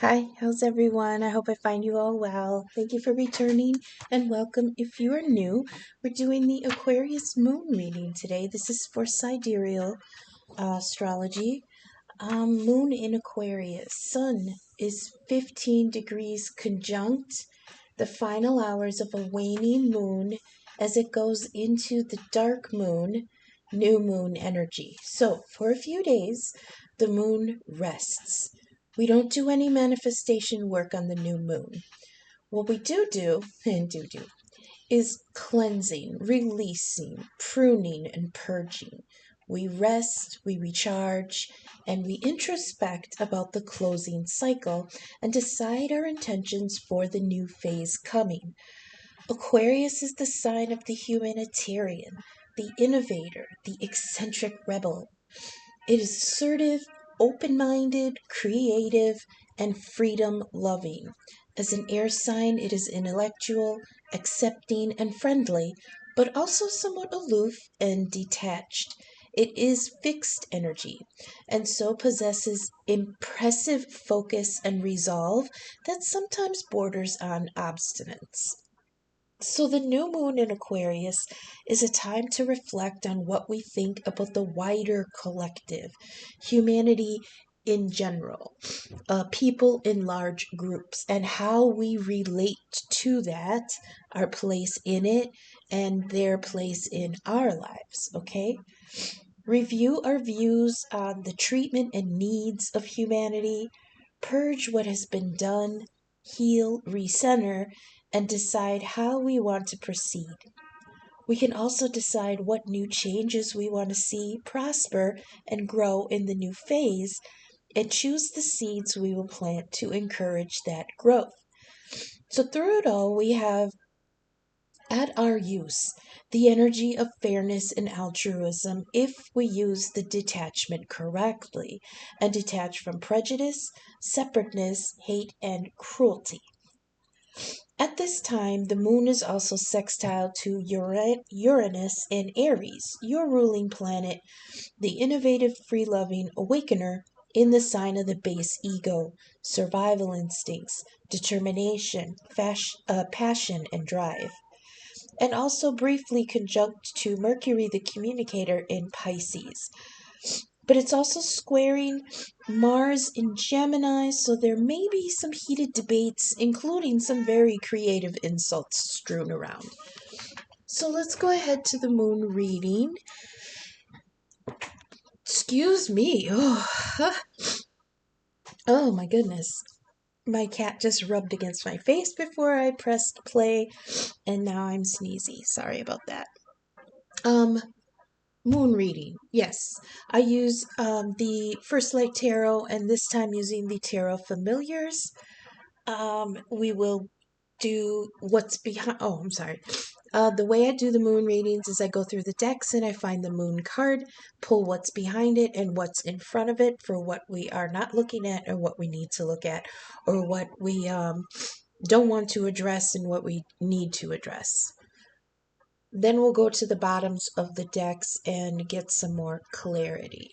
Hi, how's everyone? I hope I find you all well. Thank you for returning and welcome. If you are new, we're doing the Aquarius moon reading today. This is for sidereal astrology. Moon in Aquarius. Sun is 15 degrees conjunct the final hours of a waning moon as it goes into the dark moon, new moon energy. So, for a few days, the moon rests. We don't do any manifestation work on the new moon. What we do, is cleansing, releasing, pruning, and purging. We rest, we recharge, and we introspect about the closing cycle and decide our intentions for the new phase coming. Aquarius is the sign of the humanitarian, the innovator, the eccentric rebel. It is assertive, open minded, creative, and freedom loving. As an air sign, it is intellectual, accepting, and friendly, but also somewhat aloof and detached. It is fixed energy, and so possesses impressive focus and resolve that sometimes borders on obstinance. So, the new moon in Aquarius is a time to reflect on what we think about the wider collective, humanity in general, people in large groups, and how we relate to that, our place in it, and their place in our lives, okay? Review our views on the treatment and needs of humanity, purge what has been done, heal, recenter, and decide how we want to proceed. We can also decide what new changes we want to see prosper and grow in the new phase and choose the seeds we will plant to encourage that growth. So, through it all, we have at our use the energy of fairness and altruism if we use the detachment correctly and detach from prejudice, separateness, hate, and cruelty. At this time, the moon is also sextile to Uranus in Aries, your ruling planet, the innovative, free loving awakener in the sign of the base ego, survival instincts, determination, passion, and drive. And also briefly conjunct to Mercury, the communicator, in Pisces. But it's also squaring Mars in Gemini, so there may be some heated debates, including some very creative insults strewn around. So let's go ahead to the moon reading. Excuse me. Oh my goodness. My cat just rubbed against my face before I pressed play, and now I'm sneezy. Sorry about that. Moon reading. Yes, I use the First Light Tarot, and this time using the Tarot Familiars. We will do what's behind. Oh, I'm sorry. The way I do the moon readings is I go through the decks and I find the moon card, pull what's behind it and what's in front of it for what we are not looking at or what we need to look at, or what we don't want to address and what we need to address. Then we'll go to the bottoms of the decks and get some more clarity.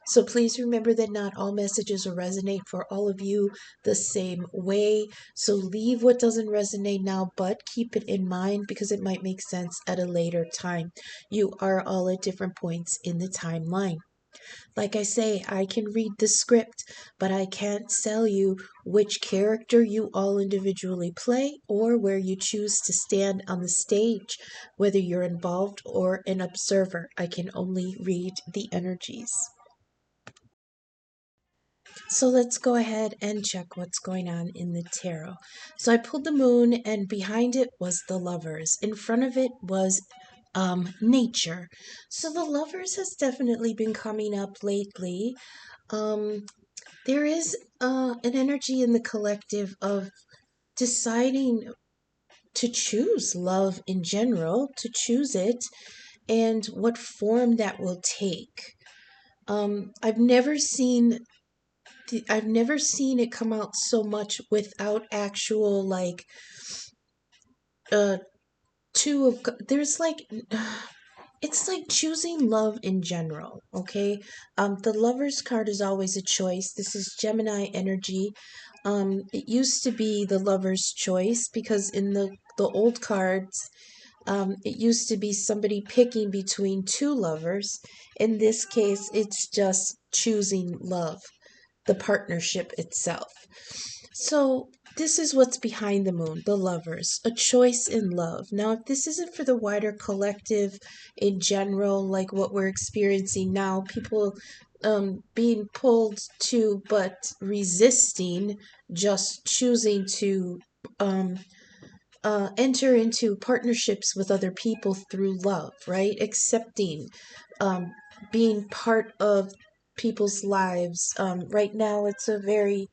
So please remember that not all messages will resonate for all of you the same way. So leave what doesn't resonate now, but keep it in mind because it might make sense at a later time. You are all at different points in the timeline. Like I say, I can read the script, but I can't tell you which character you all individually play or where you choose to stand on the stage, whether you're involved or an observer. I can only read the energies. So let's go ahead and check what's going on in the tarot. So I pulled the moon, and behind it was the lovers. In front of it was nature. So the lovers has definitely been coming up lately. Um, there is an energy in the collective of deciding to choose love in general, to choose it, and what form that will take. I've never seen it come out so much without actual uh two of there's like it's like choosing love in general, okay? The Lover's card is always a choice. This is Gemini energy. It used to be the Lover's choice because in the old cards, it used to be somebody picking between two lovers. In this case, it's just choosing love, the partnership itself. So, this is what's behind the moon, the lovers, a choice in love. Now, if this isn't for the wider collective in general, like what we're experiencing now, people being pulled to but resisting, just choosing to um, enter into partnerships with other people through love, right? Accepting, um, being part of people's lives. Right now, it's a very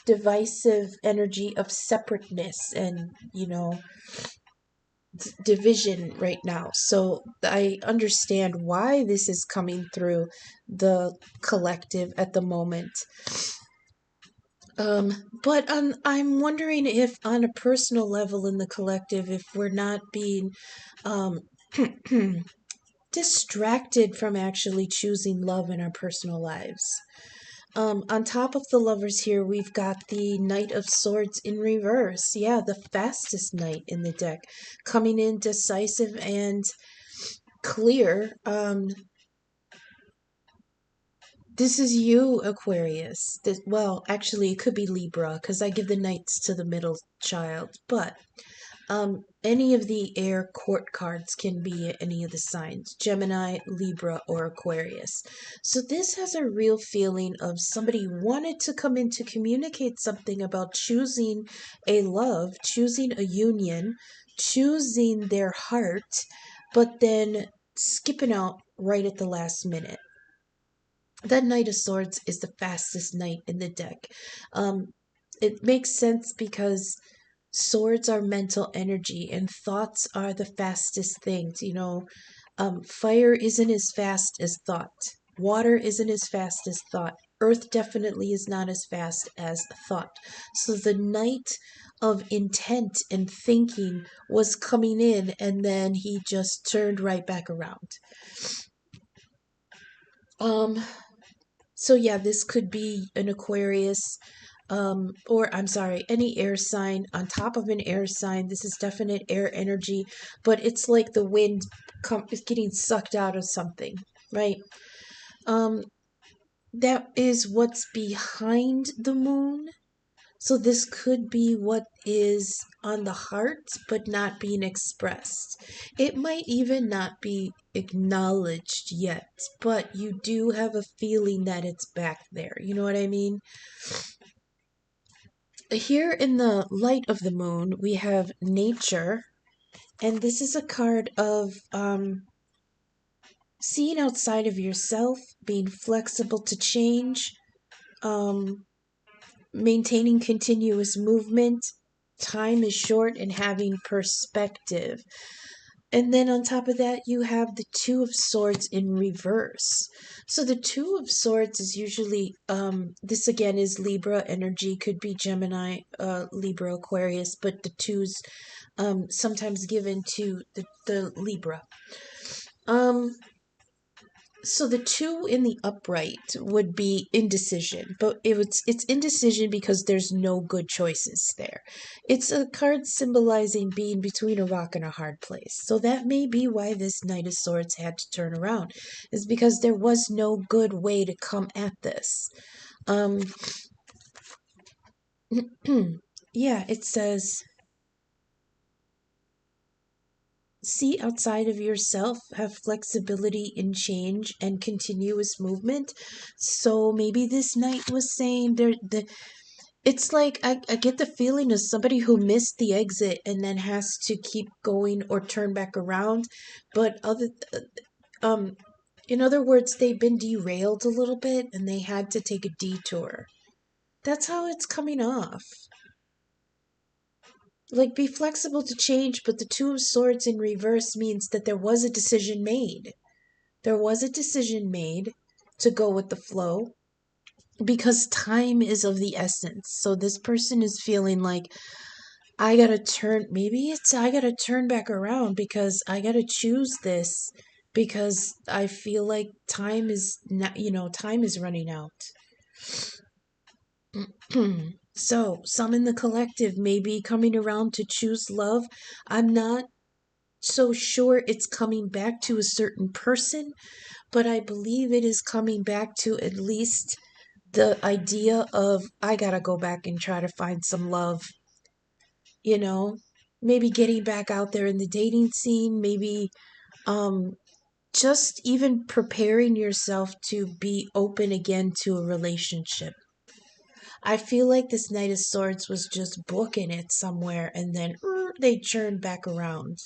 divisive energy of separateness and, division right now. So I understand why this is coming through the collective at the moment. But I'm wondering if, on a personal level in the collective, if we're not being um, distracted from actually choosing love in our personal lives. On top of the lovers here, we've got the Knight of Swords in reverse. Yeah, the fastest knight in the deck, coming in decisive and clear. This is you, Aquarius. Well, actually, it could be Libra because I give the knights to the middle child. But any of the air court cards can be any of the signs: Gemini, Libra, or Aquarius. So this has a real feeling of somebody wanted to come in to communicate something about choosing a love, choosing a union, choosing their heart, but then skipping out right at the last minute. That Knight of Swords is the fastest knight in the deck. It makes sense because swords are mental energy and thoughts are the fastest things. Fire isn't as fast as thought. Water isn't as fast as thought. Earth definitely is not as fast as thought. So the Knight of intent and thinking was coming in, and then he just turned right back around. So yeah, this could be an Aquarius, or I'm sorry, any air sign on top of an air sign. This is definite air energy, but it's like the wind is getting sucked out of something, right? Um, that is what's behind the moon. So this could be what is on the heart but not being expressed. It might even not be acknowledged yet, but you do have a feeling that it's back there. You know what I mean? Here in the light of the moon, we have nature, and this is a card of seeing outside of yourself, being flexible to change, um, maintaining continuous movement. Time is short, and having perspective. And then on top of that, you have the Two of Swords in reverse. So the Two of Swords is usually, this again is Libra energy, could be Gemini, Libra, Aquarius, but the twos sometimes given to the Libra. So the two in the upright would be indecision, but it's indecision because there's no good choices there. It's a card symbolizing being between a rock and a hard place. So that may be why this Knight of Swords had to turn around, is because there was no good way to come at this. Yeah, it says, see outside of yourself, have flexibility in change and continuous movement. So maybe this knight was saying it's like I get the feeling of somebody who missed the exit and then has to keep going or turn back around. But um in other words, they've been derailed a little bit and they had to take a detour. That's how it's coming off. Like, be flexible to change, but the Two of Swords in reverse means that there was a decision made. There was a decision made to go with the flow because time is of the essence. So this person is feeling like I gotta turn back around because I gotta choose this because I feel like time is not, time is running out. So, some in the collective may be coming around to choose love. I'm not so sure it's coming back to a certain person, but I believe it is coming back to at least the idea of I gotta go back and try to find some love, you know, maybe getting back out there in the dating scene, maybe um just even preparing yourself to be open again to a relationship. I feel like this Knight of Swords was just booking it somewhere and then they churned back around.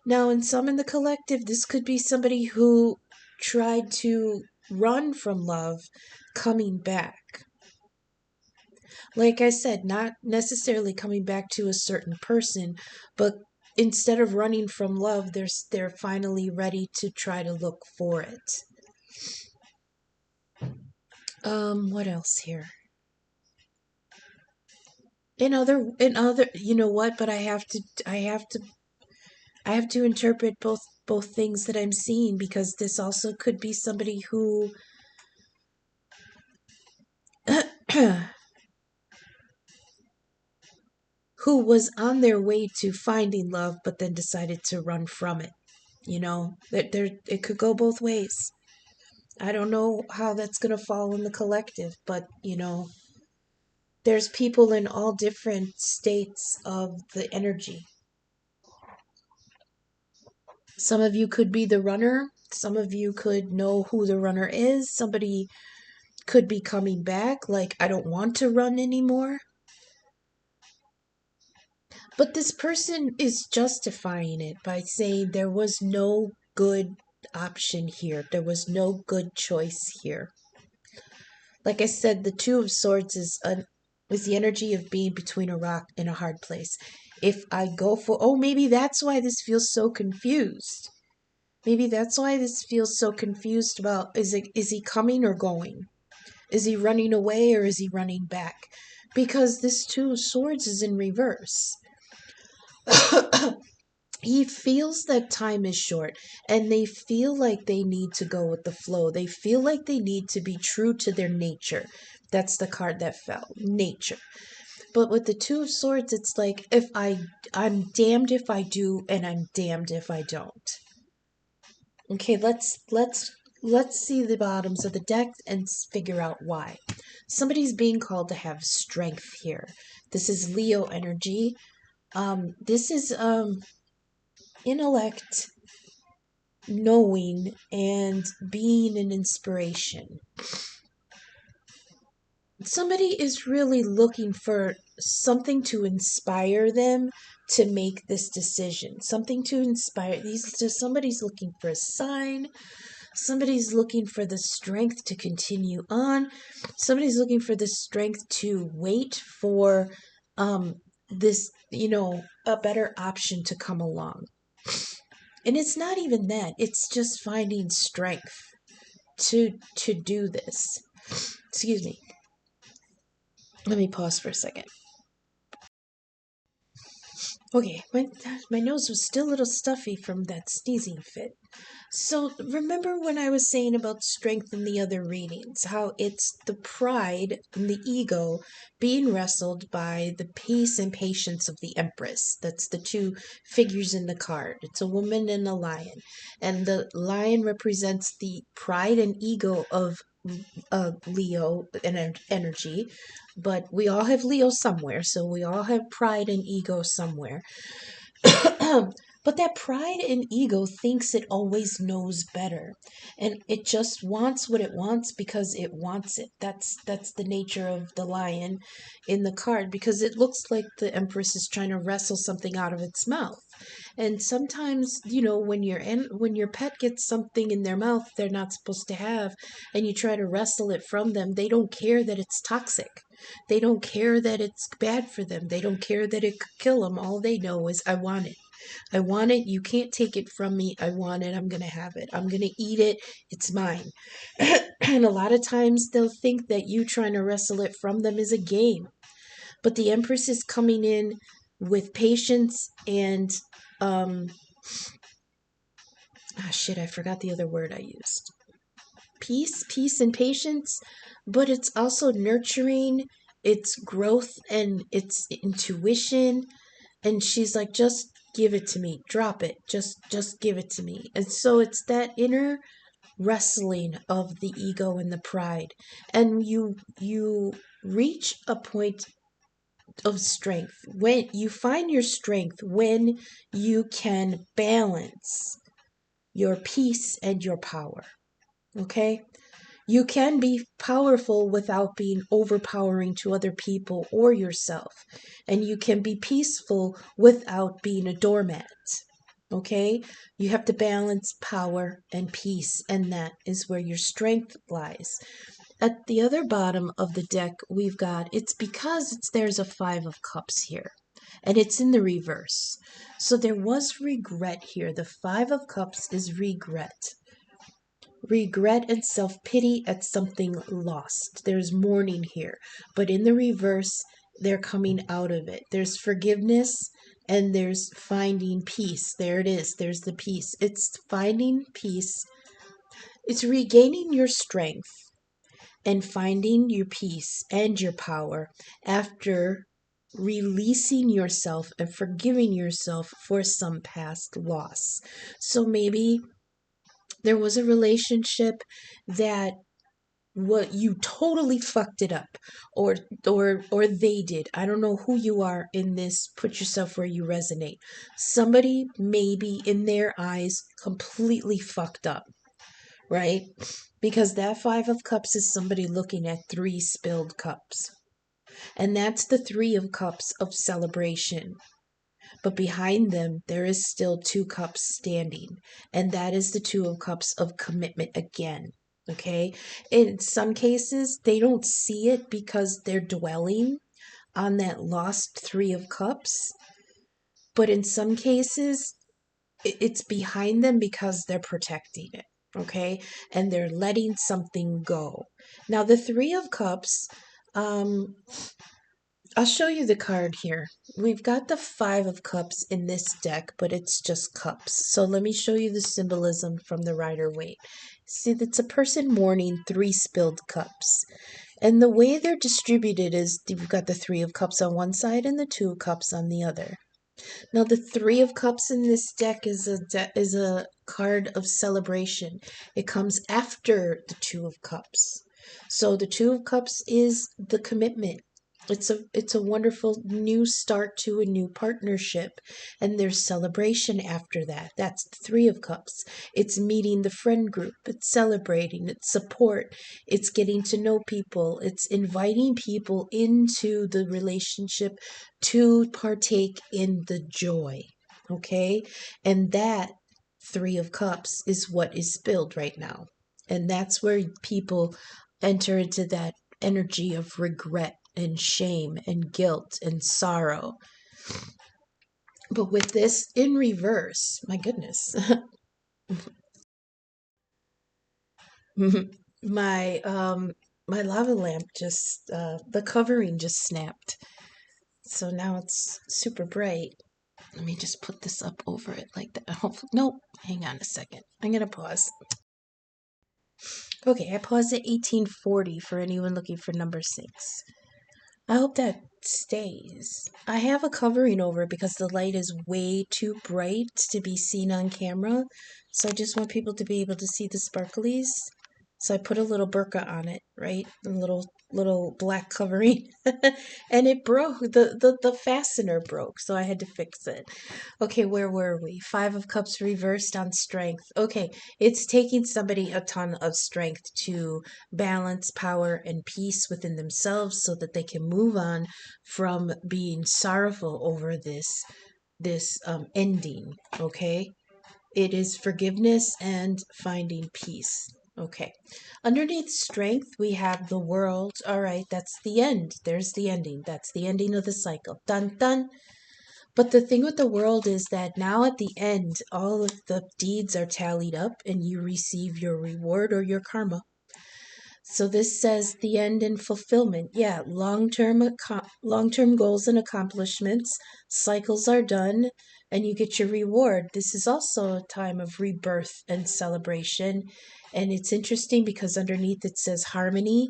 Now, in some in the collective, this could be somebody who tried to run from love coming back. Like I said, not necessarily coming back to a certain person, but instead of running from love, they're finally ready to try to look for it. What else here? In other, you know what? But I have to interpret both things that I'm seeing because this also could be somebody who who was on their way to finding love but then decided to run from it. It could go both ways. I don't know how that's going to fall in the collective, but there's people in all different states of the energy. Some of you could be the runner. Some of you could know who the runner is. Somebody could be coming back, like, I don't want to run anymore. But this person is justifying it by saying there was no good option here. There was no good choice here. Like I said, the Two of Swords is the energy of being between a rock and a hard place. If I go for, maybe that's why this feels so confused. Maybe that's why this feels so confused about, is he coming or going? Is he running away or is he running back? Because this Two of Swords is in reverse. He feels that time is short and they feel like they need to go with the flow. They feel like they need to be true to their nature. That's the card that fell, nature. But with the Two of Swords, it's like I'm damned if I do and I'm damned if I don't. Okay, let's see the bottoms of the deck and figure out why. Somebody's being called to have strength here. This is Leo energy. This is intellect, knowing, and being an inspiration. Somebody is really looking for something to inspire them to make this decision. Something to inspire somebody's looking for a sign. Somebody's looking for the strength to continue on. Somebody's looking for the strength to wait for this, a better option to come along. And it's not even that. It's just finding strength to do this. Excuse me. Let me pause for a second. Okay, my nose was still a little stuffy from that sneezing fit. So remember when I was saying about strength in the other readings, how it's the pride and the ego being wrestled by the peace and patience of the Empress. That's the two figures in the card. It's a woman and a lion. And the lion represents the pride and ego of Leo and energy, but we all have Leo somewhere, so we all have pride and ego somewhere. But that pride and ego thinks it always knows better, and it just wants what it wants because it wants it. That's the nature of the lion in the card, because it looks like the Empress is trying to wrestle something out of its mouth. And sometimes, when your pet gets something in their mouth they're not supposed to have, and you try to wrestle it from them, they don't care that it's toxic. They don't care that it's bad for them. They don't care that it could kill them. All they know is, I want it. I want it. You can't take it from me. I want it. I'm going to have it. I'm going to eat it. It's mine. And a lot of times they'll think that you trying to wrestle it from them is a game. But the Empress is coming in with patience and I forgot the other word I used. Peace and patience, but it's also nurturing, it's growth and it's intuition. And she's like, just give it to me, drop it, just give it to me. And so it's that inner wrestling of the ego and the pride. And you reach a point of strength when you find your strength, when you can balance your peace and your power. Okay? You can be powerful without being overpowering to other people or yourself. And you can be peaceful without being a doormat. Okay? You have to balance power and peace, and that is where your strength lies. At the other bottom of the deck, we've got, there's a 5 of Cups here, and it's in the reverse. So there was regret here. The 5 of Cups is regret. Regret and self-pity at something lost. There's mourning here. But in the reverse, they're coming out of it. There's forgiveness and there's finding peace. There it is. There's the peace. It's finding peace. It's regaining your strength and finding your peace and your power after releasing yourself and forgiving yourself for some past loss. So maybe there was a relationship that what you totally fucked it up, or they did. I don't know who you are in this. Put yourself where you resonate. Somebody maybe in their eyes completely fucked up, right? Because that 5 of Cups is somebody looking at 3 spilled cups. And that's the 3 of Cups of celebration. But behind them, there is still 2 cups standing. And that is the 2 of Cups of commitment again. Okay? In some cases, they don't see it because they're dwelling on that lost 3 of Cups. But in some cases, it's behind them because they're protecting it. Okay? And they're letting something go. Now, the 3 of Cups, I'll show you the card here. We've got the 5 of Cups in this deck, but it's just cups. So let me show you the symbolism from the Rider-Waite. See, that's a person mourning 3 spilled cups. And the way they're distributed is you've got the 3 of Cups on one side and the 2 of Cups on the other. Now, the 3 of Cups in this deck is a card of celebration. It comes after the 2 of Cups. So the 2 of Cups is the commitment. It's a wonderful new start to a new partnership, and there's celebration after that. That's the 3 of Cups. It's meeting the friend group, it's celebrating, it's support, it's getting to know people, it's inviting people into the relationship to partake in the joy. Okay? And that 3 of Cups is what is spilled right now. And that's where people enter into that energy of regret and shame and guilt and sorrow. But with this in reverse, my goodness, my my lava lamp just the covering just snapped. So now it's super bright. Let me just put this up over it like that. Oh, nope, hang on a second. I'm gonna pause. Okay, I paused at 1840 for anyone looking for number 6. I hope that stays. I have a covering over it because the light is way too bright to be seen on camera. So I just want people to be able to see the sparklies. So I put a little burqa on it, right? A little black covering. And it broke. The fastener broke, so I had to fix it. Okay, where were we? 5 of Cups reversed on strength. Okay, it's taking somebody a ton of strength to balance power and peace within themselves so that they can move on from being sorrowful over this ending. Okay, it is forgiveness and finding peace. Okay. Underneath strength, we have the world. All right, that's the end. There's the ending. That's the ending of the cycle. Dun dun. But the thing with the world is that now at the end, all of the deeds are tallied up and you receive your reward or your karma. So this says the end and fulfillment. Yeah, long-term goals and accomplishments. Cycles are done and you get your reward. This is also a time of rebirth and celebration. And it's interesting because underneath it says harmony.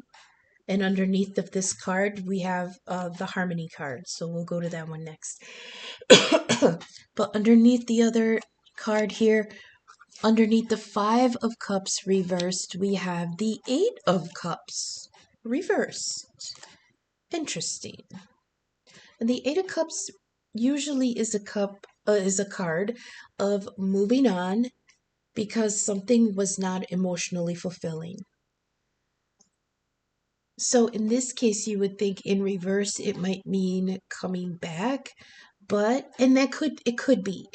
And underneath of this card, we have the harmony card. So we'll go to that one next. But underneath the other card here, underneath the Five of Cups reversed, we have the Eight of Cups reversed. Interesting. And the Eight of Cups usually is a card of moving on because something was not emotionally fulfilling. So in this case, you would think in reverse it might mean coming back, and it could be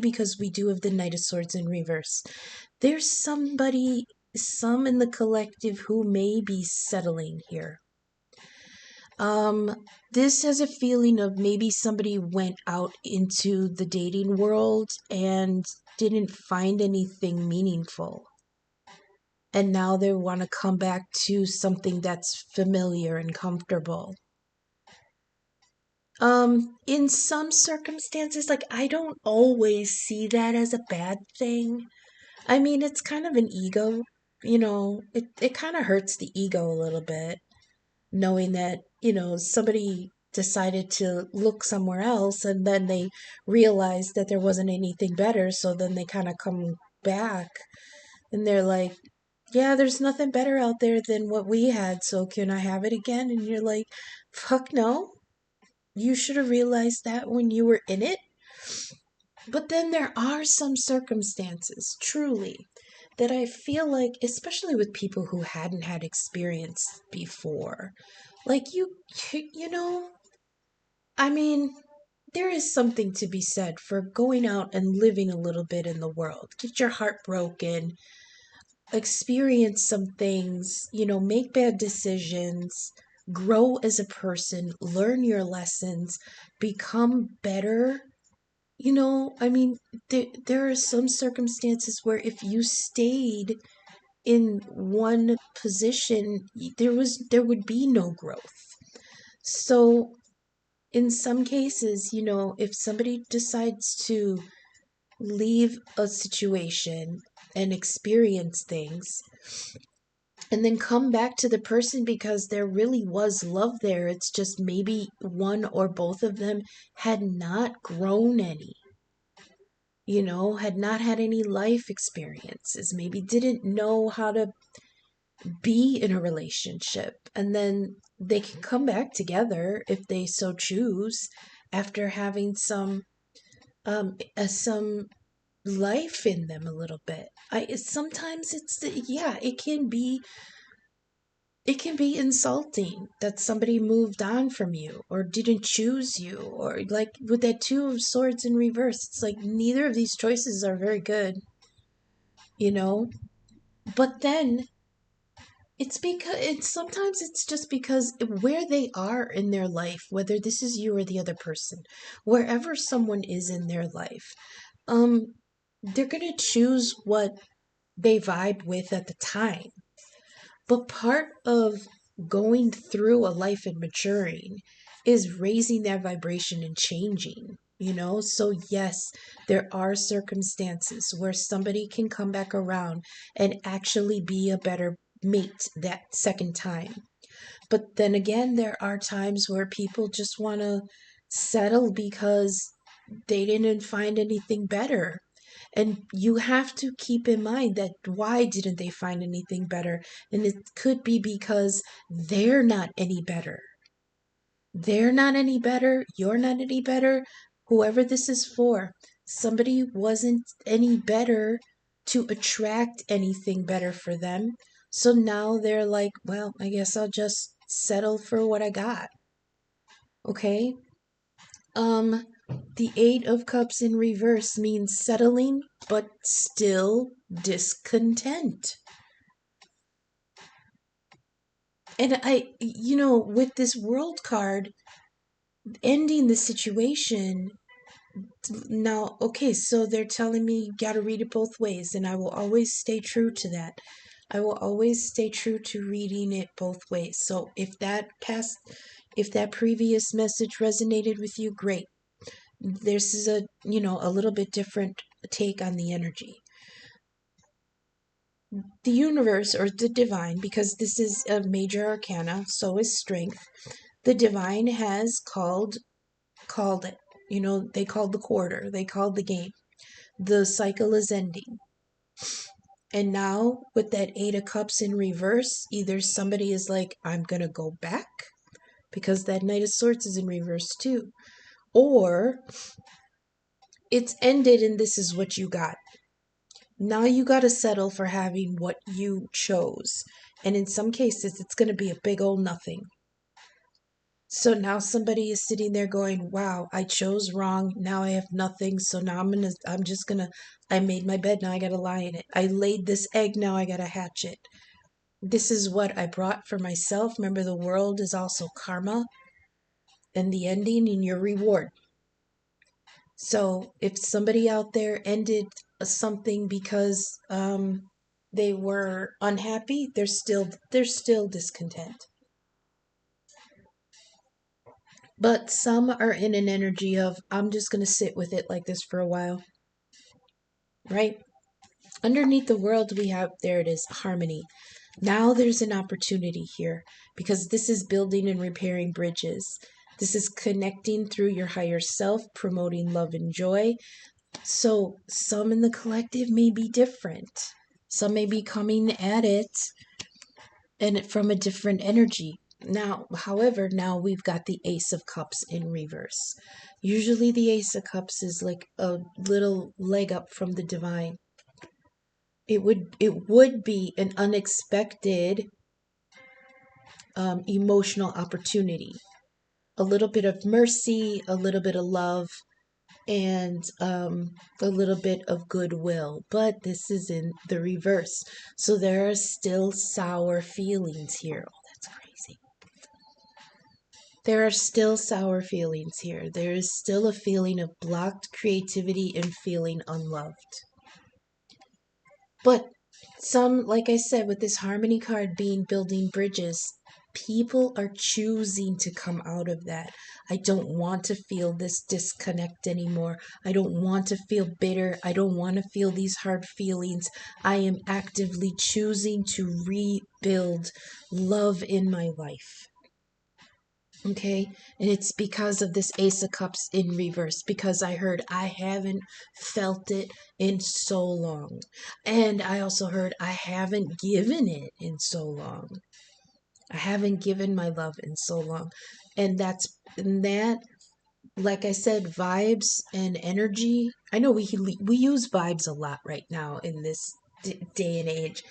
because we do have the Knight of Swords in reverse. There's some in the collective who may be settling here. This has a feeling of maybe somebody went out into the dating world and didn't find anything meaningful. And now they want to come back to something that's familiar and comfortable. In some circumstances, like I don't always see that as a bad thing. I mean, it's kind of an ego, it kind of hurts the ego a little bit, knowing that, somebody decided to look somewhere else and then they realized that there wasn't anything better. So then they kind of come back and they're like, yeah, there's nothing better out there than what we had. So can I have it again? And you're like, fuck no. You should have realized that when you were in it. But then there are some circumstances, truly, that I feel like, especially with people who hadn't had experience before, like you know, I mean, there is something to be said for going out and living a little bit in the world. Get your heart broken, experience some things, make bad decisions, grow as a person, learn your lessons, become better. I mean, there are some circumstances where if you stayed in one position, there would be no growth. So in some cases, if somebody decides to leave a situation and experience things and then come back to the person because there really was love there, it's just maybe one or both of them had not grown any, had not had any life experiences, maybe didn't know how to be in a relationship, and then they can come back together if they so choose after having some life in them a little bit. Sometimes it can be insulting that somebody moved on from you or didn't choose you, or like with that Two of Swords in reverse, it's like neither of these choices are very good, you know but then sometimes it's just because where they are in their life, whether this is you or the other person, wherever someone is in their life, they're going to choose what they vibe with at the time. But part of going through a life and maturing is raising that vibration and changing. So yes, there are circumstances where somebody can come back around and actually be a better mate that second time. But then again, there are times where people just want to settle because they didn't find anything better. And you have to keep in mind that why didn't they find anything better? And it could be because they're not any better. They're not any better. You're not any better. Whoever this is for, somebody wasn't any better to attract anything better for them. So now they're like, well, I guess I'll just settle for what I got. Okay? The Eight of Cups in reverse means settling, but still discontent. And with this World card, ending the situation, now, okay, so they're telling me you gotta read it both ways, and I will always stay true to that. I will always stay true to reading it both ways. So if that previous message resonated with you, great. This is a little bit different take on the energy. The universe, or the divine, because this is a major arcana, so is strength. The divine has called it. They called the quarter, they called the game. The cycle is ending. And now with that 8 of Cups in reverse, either somebody is like, I'm going to go back, because that Knight of Swords is in reverse too. Or it's ended and this is what you got. Now you got to settle for having what you chose. And in some cases, it's going to be a big old nothing. So now somebody is sitting there going, wow, I chose wrong. Now I have nothing. So now I made my bed. Now I got to lie in it. I laid this egg. Now I got to hatch it. This is what I brought for myself. Remember, the world is also karma and the ending and your reward. So if somebody out there ended something because they were unhappy, they're still discontent. But some are in an energy of, I'm just going to sit with it like this for a while. Right? Underneath the world we have, there it is, harmony. Now there's an opportunity here, because this is building and repairing bridges. This is connecting through your higher self, promoting love and joy. So some in the collective may be different. Some may be coming at it and from a different energy. Now, however, now we've got the Ace of Cups in reverse. Usually the Ace of Cups is like a little leg up from the divine. It would be an unexpected emotional opportunity. A little bit of mercy, a little bit of love, and a little bit of goodwill. But this is in the reverse. So there are still sour feelings here. Oh, that's crazy. There are still sour feelings here. There is still a feeling of blocked creativity and feeling unloved. But some, like I said, with this harmony card being building bridges, people are choosing to come out of that. I don't want to feel this disconnect anymore. I don't want to feel bitter. I don't want to feel these hard feelings. I am actively choosing to rebuild love in my life. Okay, and it's because of this Ace of Cups in reverse, because I heard I haven't felt it in so long. And I also heard I haven't given it in so long. I haven't given my love in so long. And that, like I said, vibes and energy. I know we use vibes a lot right now in this day and age.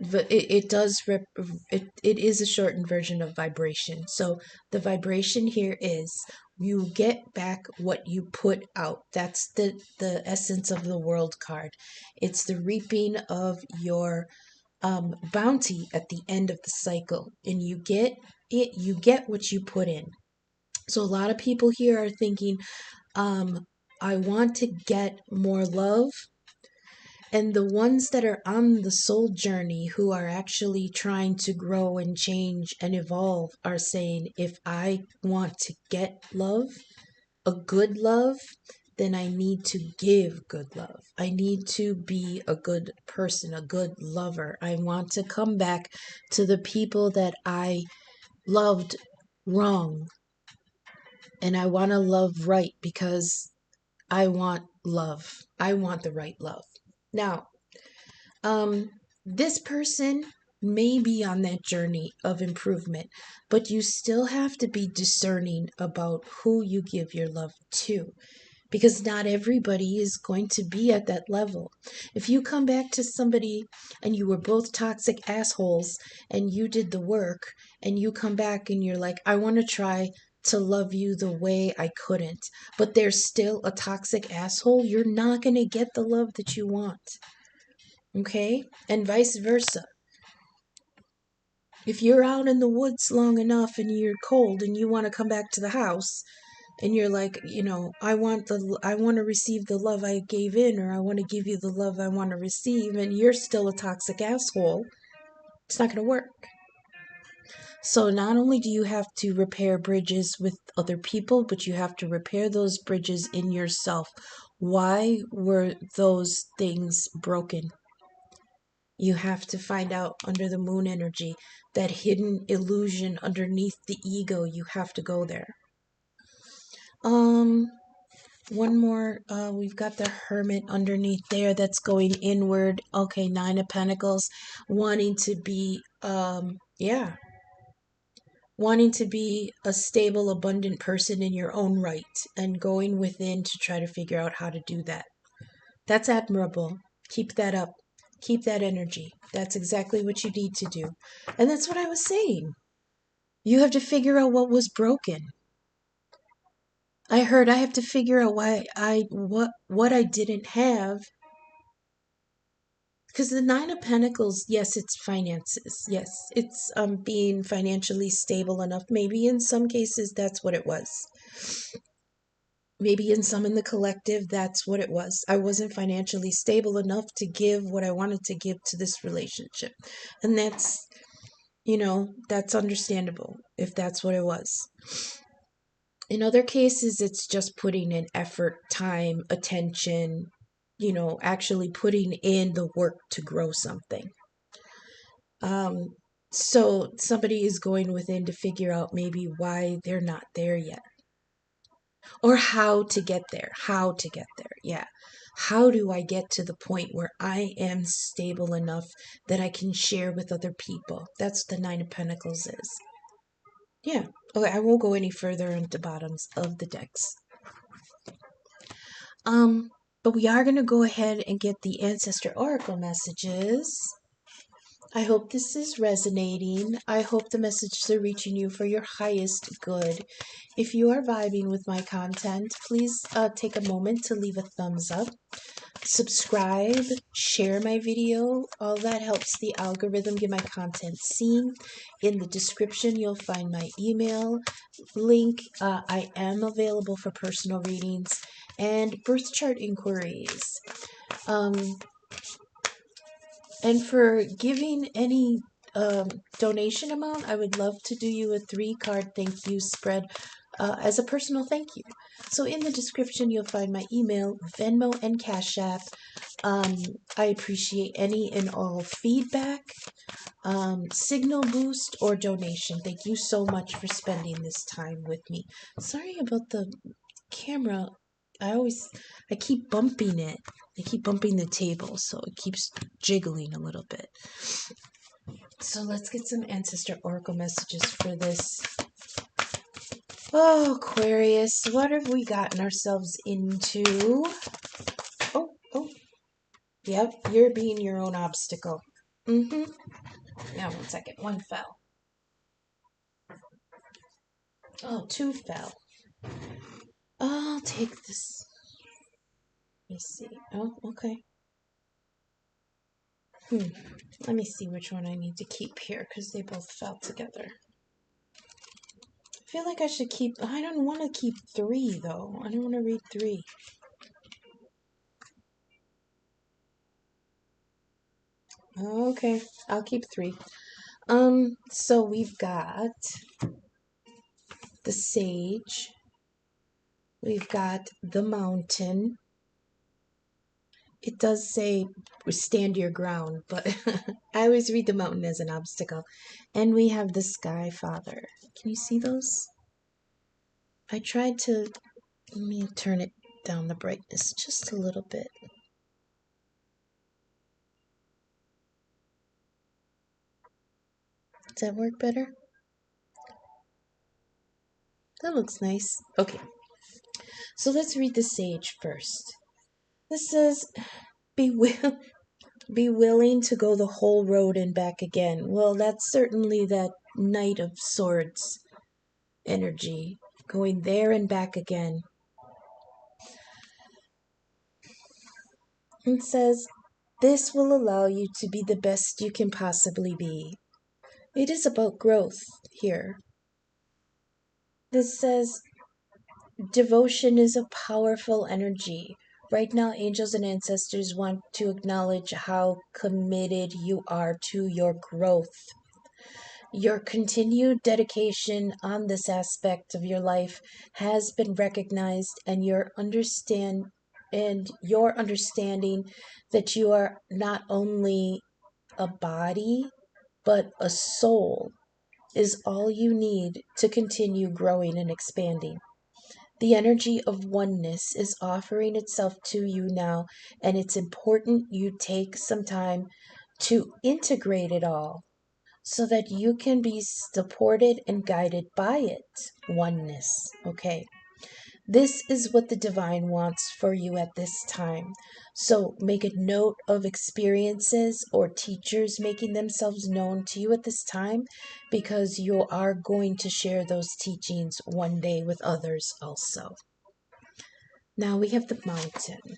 But it is a shortened version of vibration. So the vibration here is, you get back what you put out. That's the essence of the world card. It's the reaping of your bounty at the end of the cycle, and you get what you put in. So a lot of people here are thinking, I want to get more love. And the ones that are on the soul journey, who are actually trying to grow and change and evolve, are saying, if I want to get love, a good love, then I need to give good love. I need to be a good person, a good lover. I want to come back to the people that I loved wrong. And I want to love right, because I want love. I want the right love. Now, this person may be on that journey of improvement, but you still have to be discerning about who you give your love to, because not everybody is going to be at that level. If you come back to somebody and you were both toxic assholes and you did the work, and you come back and you're like, I want to try to love you the way I couldn't, but there's still a toxic asshole, you're not going to get the love that you want. Okay? And vice versa. If you're out in the woods long enough and you're cold and you want to come back to the house, and you're like, I want to receive the love I gave in, or I want to give you the love I want to receive, and you're still a toxic asshole, it's not going to work. So not only do you have to repair bridges with other people, but you have to repair those bridges in yourself. Why were those things broken? You have to find out under the moon energy, that hidden illusion underneath the ego. You have to go there. One more. We've got the Hermit underneath there that's going inward. Okay, Nine of Pentacles, wanting to be, wanting to be a stable, abundant person in your own right, and going within to try to figure out how to do that. That's admirable. Keep that up. Keep that energy. That's exactly what you need to do. And that's what I was saying. You have to figure out what was broken. I heard I have to figure out what I didn't have. Because the Nine of Pentacles, yes, it's finances. Yes, it's being financially stable enough. Maybe in some cases that's what it was. Maybe in some in the collective, that's what it was. I wasn't financially stable enough to give what I wanted to give to this relationship. And that's, that's understandable if that's what it was. In other cases, it's just putting in effort, time, attention, actually putting in the work to grow something. So somebody is going within to figure out maybe why they're not there yet. Or how to get there. Yeah. How do I get to the point where I am stable enough that I can share with other people? That's what the Nine of Pentacles is. Yeah. Okay, I won't go any further into the bottoms of the decks. But we are going to go ahead and get the Ancestor Oracle messages. I hope this is resonating. I hope the messages are reaching you for your highest good. If you are vibing with my content, please take a moment to leave a thumbs up, subscribe, share my video. All that helps the algorithm get my content seen. In the description, you'll find my email link. I am available for personal readings and birth chart inquiries. And for giving any donation amount, I would love to do you a 3-card thank you spread as a personal thank you. So in the description, you'll find my email, Venmo, and Cash App. I appreciate any and all feedback, signal boost, or donation. Thank you so much for spending this time with me. Sorry about the camera. I keep bumping it. I keep bumping the table, so it keeps jiggling a little bit. So let's get some Ancestor Oracle messages for this. Oh, Aquarius, what have we gotten ourselves into? Oh. Yep, you're being your own obstacle. Now, 1 second. 1 fell. Oh, 2 fell. I'll take this. Let me see. Oh, okay. Let me see which one I need to keep here, because they both fell together. I feel like I should keep... I don't want to keep 3, though. I don't want to read 3. Okay, I'll keep 3. So we've got the Sage. We've got the Mountain. It does say stand your ground, but I always read the Mountain as an obstacle. And we have the Sky Father. Can you see those? I tried to... Let me turn it down the brightness just a little bit. Does that work better? That looks nice. Okay. So let's read the Sage first. This says, be willing to go the whole road and back again. Well, that's certainly that Knight of Swords energy. Going there and back again. It says, this will allow you to be the best you can possibly be. It is about growth here. This says, devotion is a powerful energy. Right now, angels and ancestors want to acknowledge how committed you are to your growth. Your continued dedication on this aspect of your life has been recognized, and your understanding that you are not only a body but a soul is all you need to continue growing and expanding. The energy of oneness is offering itself to you now, and it's important you take some time to integrate it all so that you can be supported and guided by it. Oneness. Okay. This is what the divine wants for you at this time. So make a note of experiences or teachers making themselves known to you at this time, because you are going to share those teachings one day with others also. Now we have the mountain.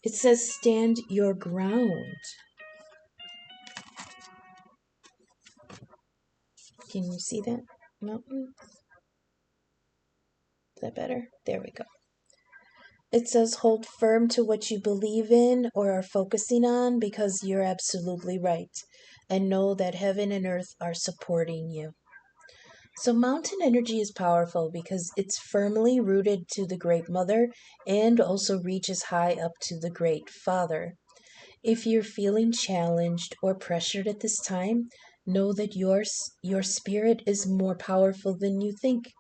It says stand your ground. Can you see that mountain? Is that better? There we go. It says hold firm to what you believe in or are focusing on, because you're absolutely right. And know that heaven and earth are supporting you. So mountain energy is powerful because it's firmly rooted to the Great Mother and also reaches high up to the Great Father. If you're feeling challenged or pressured at this time, know that your spirit is more powerful than you think.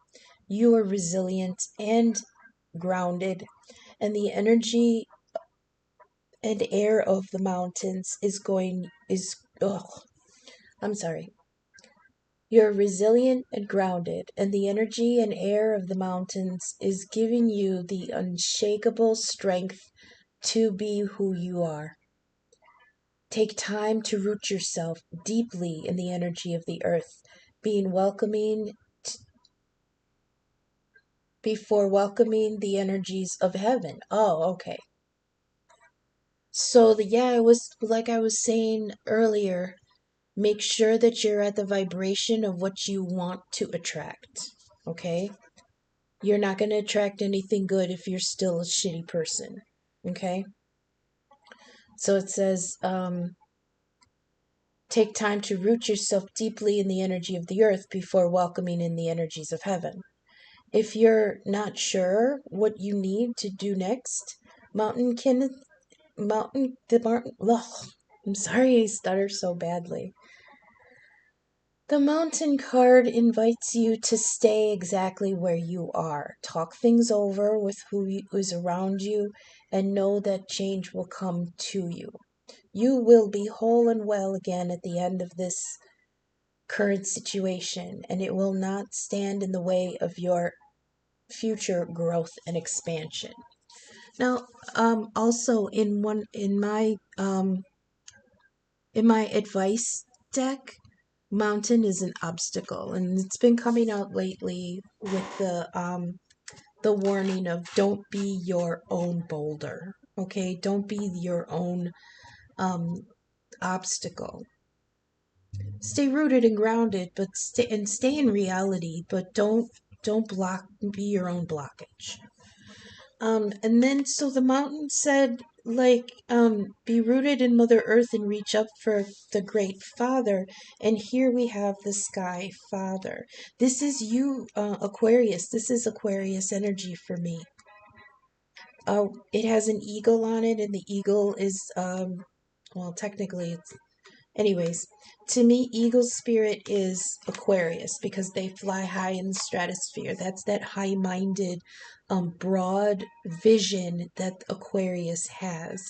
You are resilient and grounded, and the energy and air of the mountains I'm sorry. You're resilient and grounded, and the energy and air of the mountains is giving you the unshakable strength to be who you are. Take time to root yourself deeply in the energy of the earth, being welcoming before welcoming the energies of heaven. Oh, okay. So it was like I was saying earlier, make sure that you're at the vibration of what you want to attract. Okay? You're not going to attract anything good if you're still a shitty person. Okay? So it says, take time to root yourself deeply in the energy of the earth before welcoming in the energies of heaven. If you're not sure what you need to do next, I'm sorry I stutter so badly. The mountain card invites you to stay exactly where you are. Talk things over with who is around you and know that change will come to you. You will be whole and well again at the end of this current situation, and it will not stand in the way of your future growth and expansion. Now, also in my advice deck, mountain is an obstacle, and it's been coming out lately with the warning of don't be your own boulder. Okay, don't be your own obstacle. Stay rooted and grounded, but stay in reality, but don't be your own blockage. And then so the mountain said, like, be rooted in Mother Earth and reach up for the Great Father. And here we have the Sky Father. This is you, Aquarius. This is Aquarius energy for me. It has an eagle on it, and the eagle is, well, technically it's, anyways, to me, eagle spirit is Aquarius because they fly high in the stratosphere. That's that high-minded, broad vision that Aquarius has.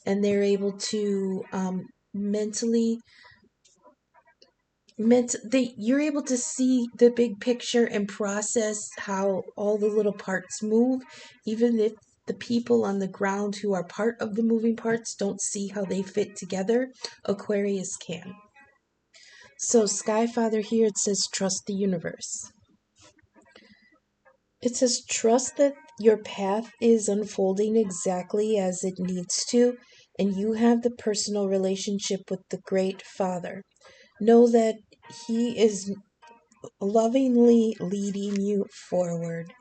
And they're able to you're able to see the big picture and process how all the little parts move, even if the people on the ground who are part of the moving parts don't see how they fit together. Aquarius can. So Sky Father here, it says trust the universe. It says trust that your path is unfolding exactly as it needs to, and you have the personal relationship with the Great Father. Know that He is lovingly leading you forward.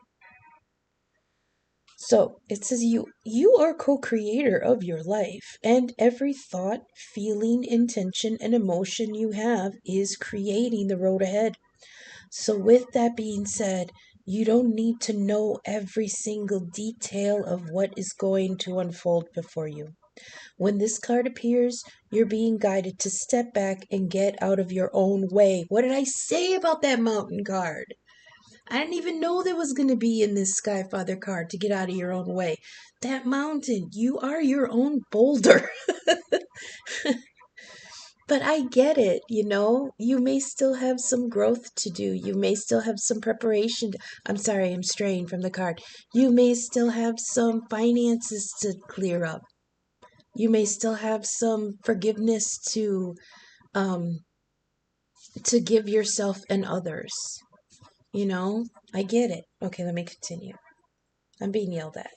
So it says you are co-creator of your life, and every thought, feeling, intention, and emotion you have is creating the road ahead. So with that being said, you don't need to know every single detail of what is going to unfold before you. When this card appears, you're being guided to step back and get out of your own way. What did I say about that mountain card? I didn't even know there was going to be in this Sky Father card to get out of your own way. That mountain, you are your own boulder. But I get it, You may still have some growth to do. You may still have some preparation. I'm sorry, I'm straying from the card. You may still have some finances to clear up. You may still have some forgiveness um to give yourself and others. I get it. Okay, let me continue. I'm being yelled at.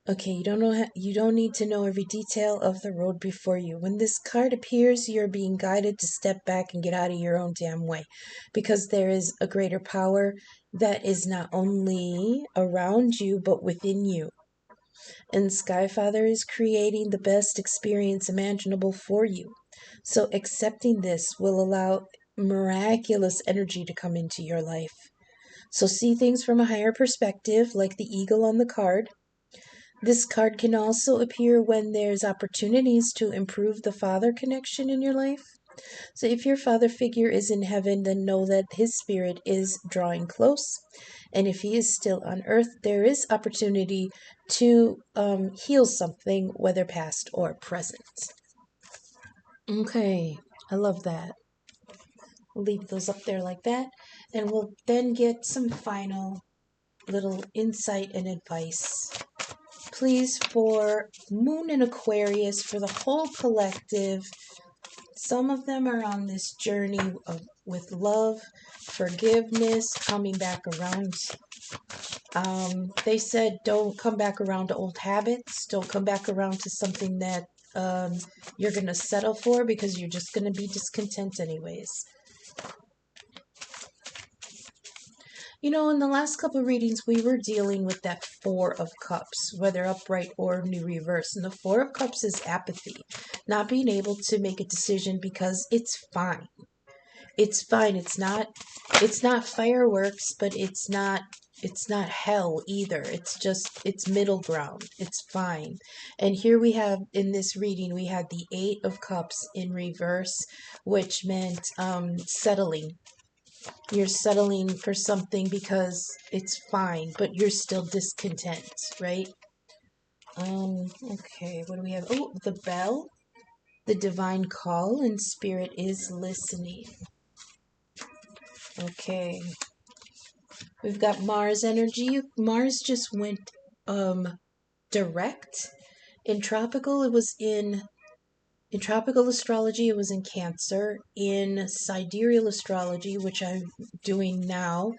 Okay, you don't need to know every detail of the road before you. When this card appears, you're being guided to step back and get out of your own damn way, because there is a greater power that is not only around you but within you. And Skyfather is creating the best experience imaginable for you. So accepting this will allow miraculous energy to come into your life. So see things from a higher perspective, like the eagle on the card. This card can also appear when there's opportunities to improve the father connection in your life. So if your father figure is in heaven, then know that his spirit is drawing close. And if he is still on earth, there is opportunity to heal something, whether past or present. Okay, I love that. We'll leave those up there like that. And we'll then get some final little insight and advice. Please, for Moon and Aquarius, for the whole collective. Some of them are on this journey with love, forgiveness, coming back around. They said don't come back around to old habits. Don't come back around to something that you're going to settle for, because you're just going to be discontent anyways. In the last couple of readings, we were dealing with that Four of Cups, whether upright or new reverse. And the Four of Cups is apathy, not being able to make a decision because it's fine. It's fine. It's not fireworks, but it's not hell either. It's middle ground. It's fine. And here we have, in this reading, we had the Eight of Cups in reverse, which meant settling. You're settling for something because it's fine, but you're still discontent, right? Okay, what do we have? Oh, the bell. The divine call, and spirit is listening. Okay. We've got Mars energy. Mars just went direct. In tropical astrology, it was in Cancer. In sidereal astrology, which I'm doing now,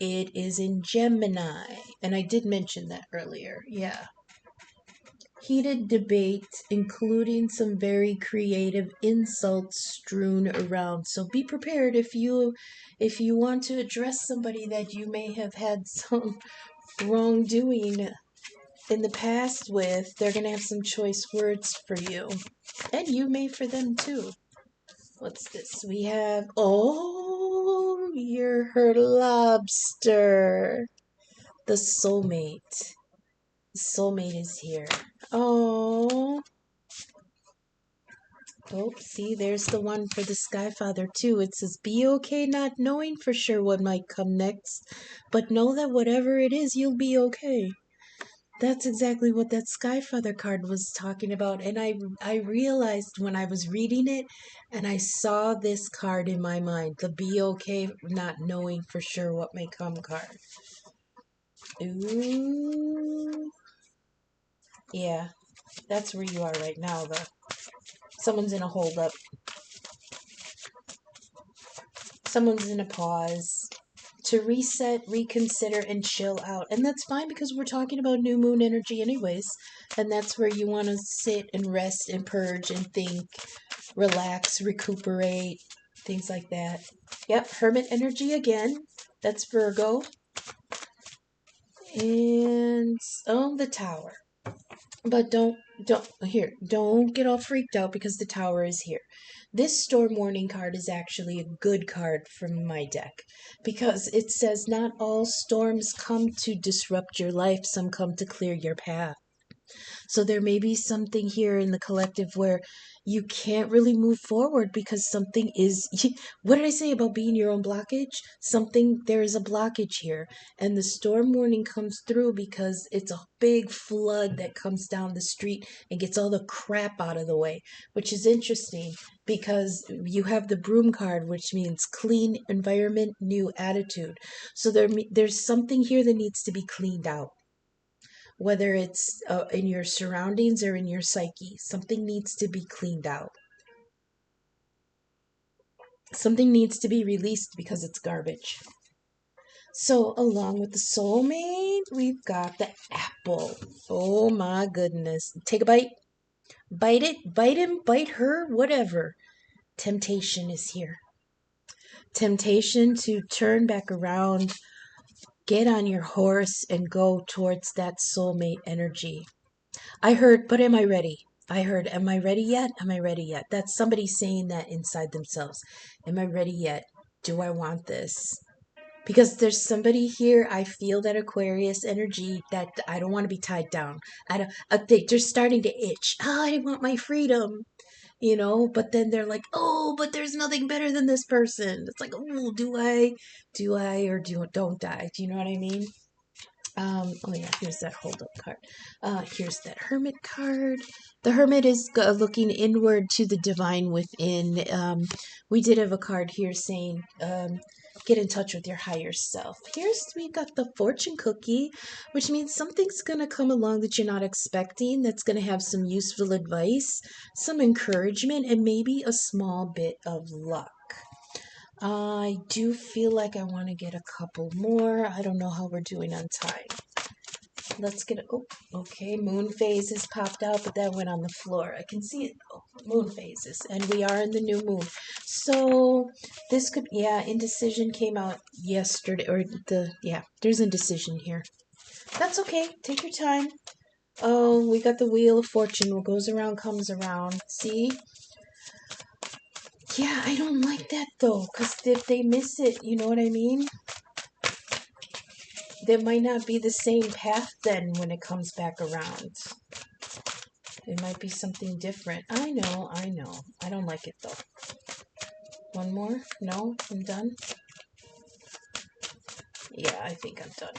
it is in Gemini. And I did mention that earlier. Yeah. Heated debate, including some very creative insults strewn around. So be prepared if you want to address somebody that you may have had some wrongdoing in the past with. They're going to have some choice words for you. And you may for them too. What's this? We have, you're her lobster. The soulmate. The soulmate is here. Oh, see, there's the one for the Skyfather too. It says, be okay not knowing for sure what might come next, but know that whatever it is, you'll be okay. That's exactly what that Skyfather card was talking about. And I realized when I was reading it, and I saw this card in my mind, the be okay not knowing for sure what may come card. Ooh. Yeah, that's where you are right now, though. Someone's in a holdup. Someone's in a pause to reset, reconsider, and chill out. And that's fine because we're talking about new moon energy anyways. And that's where you want to sit and rest and purge and think, relax, recuperate, things like that. Yep, Hermit energy again. That's Virgo. And the Tower. But don't get all freaked out because the Tower is here. This storm warning card is actually a good card from my deck because it says not all storms come to disrupt your life, some come to clear your path. So there may be something here in the collective where you can't really move forward because something is, what did I say about being your own blockage? There is a blockage here. And the storm warning comes through because it's a big flood that comes down the street and gets all the crap out of the way, which is interesting because you have the broom card, which means clean environment, new attitude. So there's something here that needs to be cleaned out, whether it's in your surroundings or in your psyche. Something needs to be cleaned out. Something needs to be released because it's garbage. So, along with the soulmate, we've got the apple. Oh my goodness. Take a bite. Bite it. Bite him. Bite her. Whatever. Temptation is here. Temptation to turn back around, get on your horse, and go towards that soulmate energy. I heard, but am I ready? I heard, am I ready yet? Am I ready yet? That's somebody saying that inside themselves. Am I ready yet? Do I want this? Because there's somebody here, I feel that Aquarius energy that I don't want to be tied down. They're starting to itch. Oh, I want my freedom, but then they're like, oh, but there's nothing better than this person. It's like, oh, or don't I? Do you know what I mean? Oh yeah, here's that hold up card. Here's that hermit card. The hermit is looking inward to the divine within. We did have a card here saying, get in touch with your higher self. We got the fortune cookie, which means something's going to come along that you're not expecting, that's going to have some useful advice, some encouragement, and maybe a small bit of luck. I do feel like I want to get a couple more. I don't know how we're doing on time. Let's get it. Oh, okay. Moon phases popped out, but that went on the floor. I can see it though. Moon phases. And we are in the new moon. So this could, indecision came out yesterday. There's indecision here. That's okay. Take your time. Oh, we got the Wheel of Fortune. What goes around comes around. See? Yeah, I don't like that though, because if they miss it, you know what I mean? There might not be the same path then when it comes back around. It might be something different. I know. I don't like it though. One more? No? I'm done? Yeah, I think I'm done.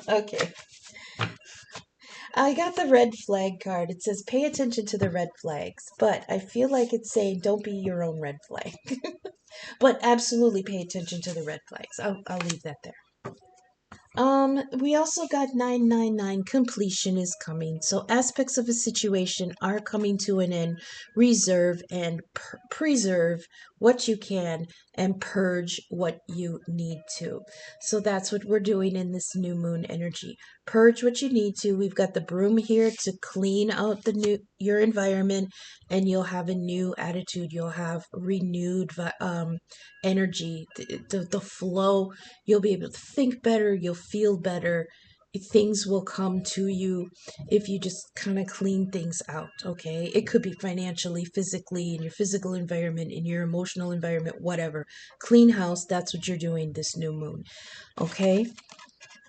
Okay. I got the red flag card. It says pay attention to the red flags, but I feel like it's saying don't be your own red flag. But absolutely pay attention to the red flags. I'll leave that there. We also got 999. Completion is coming. So aspects of a situation are coming to an end. Reserve and preserve what you can and purge what you need to. So that's what we're doing in this new moon energy. Purge what you need to. We've got the broom here to clean out your environment, and you'll have a new attitude. You'll have renewed energy. The flow. You'll be able to think better. You'll feel better. Things will come to you if you just kind of clean things out, okay? It could be financially, physically, in your physical environment, in your emotional environment, whatever. Clean house, that's what you're doing this new moon, okay?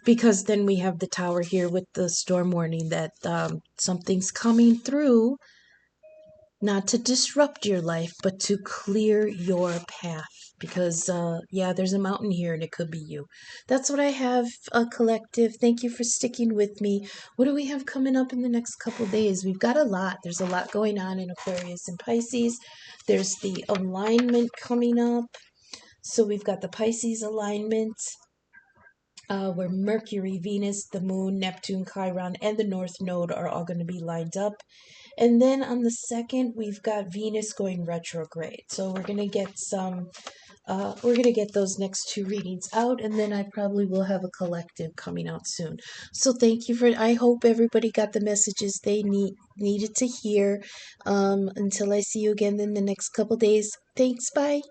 Because then we have the Tower here with the storm warning that something's coming through, not to disrupt your life, but to clear your path. Because, there's a mountain here and it could be you. That's what I have, collective. Thank you for sticking with me. What do we have coming up in the next couple days? We've got a lot. There's a lot going on in Aquarius and Pisces. There's the alignment coming up. So we've got the Pisces alignment. where Mercury, Venus, the Moon, Neptune, Chiron, and the North Node are all going to be lined up. And then on the 2nd, we've got Venus going retrograde. So we're going to get those next two readings out, and then I probably will have a collective coming out soon. So thank you I hope everybody got the messages they needed to hear. Until I see you again in the next couple days. Thanks, bye.